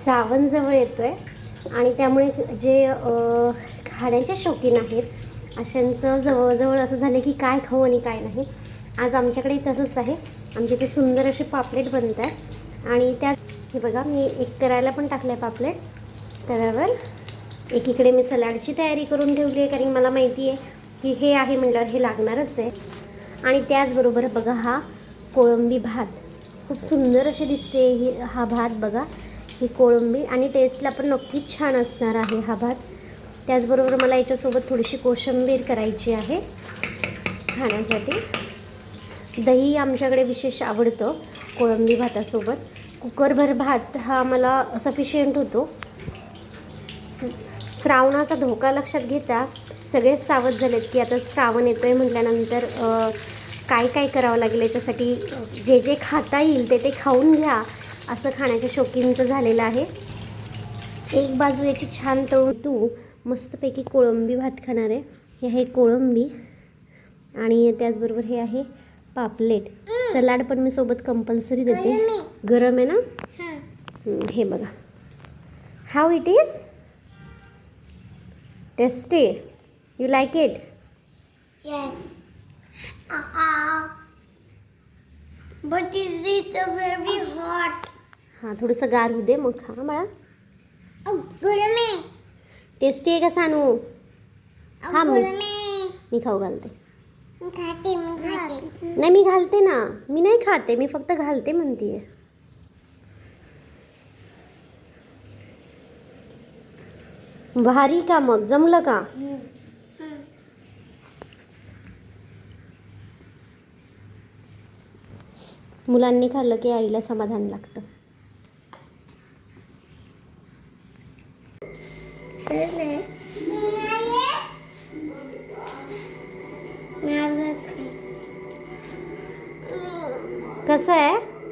श्रावण जवळ येतोय आणि त्यामुळे जे खाण्याचे शौकीन आहेत अशांचं जवळजवळ असं झालं की काय खाऊ आणि काय नाही. आज आमच्याकडे तसंच आहे. आमच्या इथे सुंदर असे पापलेट बनत आहेत आणि त्यात हे बघा मी एक करायला पण टाकलं आहे पापलेट तव्यावर. एकीकडे मी सलाडची तयारी करून ठेवली आहे कारण मला माहिती आहे की हे आहे म्हटल्यावर हे लागणारच आहे. आणि त्याचबरोबर बघा हा कोळंबी भात खूप सुंदर असे दिसते. हा भात बघा, ही कोळंबी आणि टेस्टला पण नक्कीच छान असणार आहे हा भात. त्याचबरोबर मला याच्यासोबत थोडीशी कोशिंबीर करायची आहे खाण्यासाठी. दही आमच्याकडे विशेष आवडतं कोळंबी भातासोबत. कुकरभर भात हा मला सफिशियंट होतो. श्रावणाचा धोका लक्षात घेता सगळेच सावध झालेत की आता श्रावण येतो आहे म्हटल्यानंतर काय काय करावं लागेल याच्यासाठी. जे जे खाता येईल ते खाऊन घ्या असं खाण्याच्या शौकींचं झालेलं आहे. एक बाजू याची छान तू मस्तपैकी कोळंबी भात खाणार आहे. हे आहे कोळंबी आणि त्याचबरोबर हे आहे पापलेट. सलाड पण मी सोबत कंपल्सरी देते. गरम आहे ना. हे बघा, how it is tasty. You like it? Yes. But is it very hot? हां, थोडंसं गार होऊ दे मग खा बाळा. गरम आहे. टेस्टी आहे का सानू? हां मग गरम आहे. मी खाऊ घालते. खाते. नाही मी घालते ना. मी नाही खाते, मी फक्त घालते म्हणते. भारी का मग? जमलं का? मुलांनी खाल्लं की आईला समाधान लागतं. कसं आहे?